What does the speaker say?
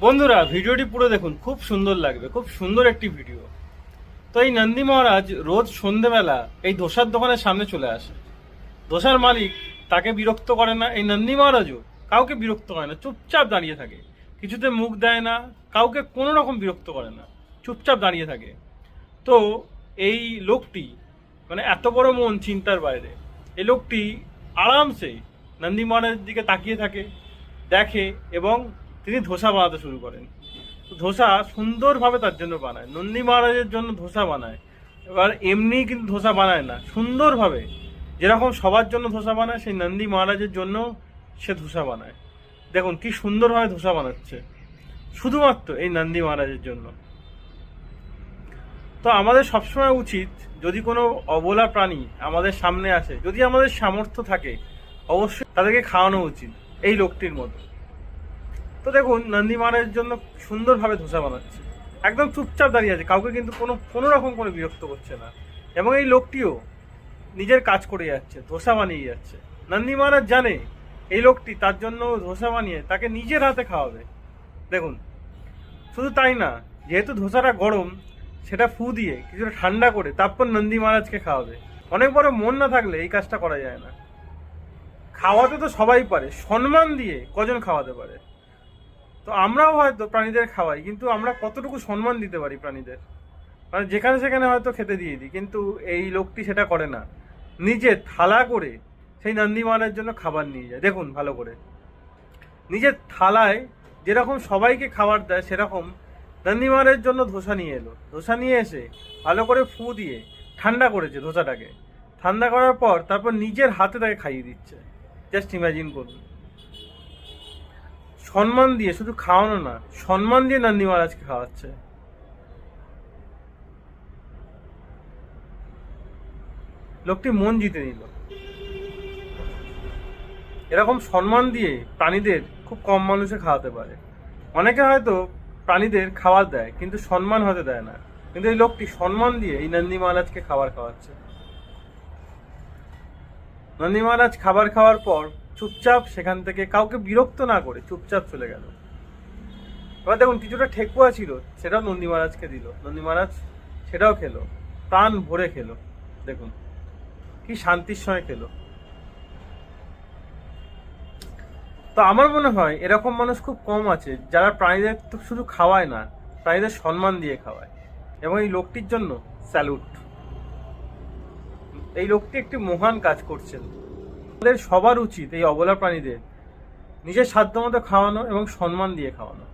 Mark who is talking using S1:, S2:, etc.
S1: বন্ধুরা ভিডিওটি পুরো দেখুন, খুব সুন্দর লাগবে, খুব সুন্দর একটি ভিডিও। তো এই নন্দী মহারাজ রোজ সন্ধেবেলা এই ধোসার দোকানের সামনে চলে আসে। ধোসার মালিক তাকে বিরক্ত করে না, এই নন্দী মহারাজও কাউকে বিরক্ত করে না, চুপচাপ দাঁড়িয়ে থাকে, কিছুতে মুখ দেয় না, কাউকে কোনো রকম বিরক্ত করে না, চুপচাপ দাঁড়িয়ে থাকে। তো এই লোকটি মানে এত বড় মন চিন্তার বাইরে, এই লোকটি আরামসে নন্দী মহারাজের দিকে তাকিয়ে থাকে, দেখে এবং তিনি ধোসা বানাতে শুরু করেন। তো ধোসা সুন্দরভাবে তার জন্য বানায়, নন্দী মহারাজের জন্য ধোসা বানায়। এবার এমনি কিন্তু ধোসা বানায় না, সুন্দরভাবে যেরকম সবার জন্য ধোসা বানায়, সেই নন্দী মহারাজের জন্য সে ধোসা বানায়। দেখুন কি সুন্দরভাবে ধোসা বানাচ্ছে, শুধুমাত্র এই নন্দী মহারাজের জন্য। তো আমাদের সবসময় উচিত, যদি কোনো অবলা প্রাণী আমাদের সামনে আসে, যদি আমাদের সামর্থ্য থাকে, অবশ্যই তাদেরকে খাওয়ানো উচিত এই লোকটির মতো। তো দেখুন নন্দী মহারাজের জন্য সুন্দরভাবে ধোসা বানাচ্ছে, একদম চুপচাপ দাঁড়িয়ে আছে, কাউকে কিন্তু কোনো রকম কোনো বিরক্ত করছে না। এবং এই লোকটিও নিজের কাজ করে যাচ্ছে, ধোসা বানিয়ে যাচ্ছে। নন্দী মহারাজ জানে এই লোকটি তার জন্য ধোসা বানিয়ে তাকে নিজের হাতে খাওয়াবে। দেখুন, শুধু তাই না, যেহেতু ধোসাটা গরম, সেটা ফু দিয়ে কিছুটা ঠান্ডা করে তারপর নন্দী মহারাজকে খাওয়াবে। অনেক বড় মন না থাকলে এই কাজটা করা যায় না। খাওয়াতে তো সবাই পারে, সম্মান দিয়ে কজন খাওয়াতে পারে? তো আমরাও হয়তো প্রাণীদের খাওয়াই, কিন্তু আমরা কতটুকু সম্মান দিতে পারি প্রাণীদের? মানে যেখানে সেখানে হয়তো খেতে দিয়ে দিই, কিন্তু এই লোকটি সেটা করে না, নিজে থালা করে সেই নন্দী মহারাজের জন্য খাবার নিয়ে যায়। দেখুন ভালো করে, নিজের থালায় যেরকম সবাইকে খাবার দেয়, সেরকম নন্দী মহারাজের জন্য ধোসা নিয়ে এলো। ধোসা নিয়ে এসে ভালো করে ফু দিয়ে ঠান্ডা করেছে ধোসাটাকে। ঠান্ডা করার পর তারপর নিজের হাতে তাকে খাইয়ে দিচ্ছে। জাস্ট ইমাজিন করুন, সম্মান দিয়ে, শুধু খাওয়ানো না, সম্মান দিয়ে নন্দী মহারাজকে খাওয়াচ্ছে। লোকটি মন জিতে নিল। এরকম সম্মান দিয়ে প্রাণীদের খুব কম মানুষে খাওয়াতে পারে। অনেকে হয়তো প্রাণীদের খাবার দেয় কিন্তু সম্মান হতে দেয় না, কিন্তু এই লোকটি সম্মান দিয়ে এই নন্দী মহারাজকে খাবার খাওয়াচ্ছে। নন্দী মহারাজ খাবার খাওয়ার পর চুপচাপ সেখান থেকে, কাউকে বিরক্ত না করে চুপচাপ চলে গেল। এবার দেখুন, কিছুটা ঠেকুয়া ছিল, সেটাও নন্দী মহারাজকে দিল। নন্দী মহারাজ সেটাও খেলো, প্রাণ ভরে খেলো। দেখুন কি শান্তির সঙ্গে খেলো। তো আমার মনে হয় এরকম মানুষ খুব কম আছে যারা প্রাণীদের তো শুধু খাওয়ায় না, প্রাণীদের সম্মান দিয়ে খাওয়ায়। এবং এই লোকটির জন্য স্যালুট। এই লোকটি একটি মহান কাজ করছেন। আমাদের সবার উচিত এই অবলা প্রাণীদের নিজের সাধ্যমতো খাওয়ানো এবং সম্মান দিয়ে খাওয়ানো।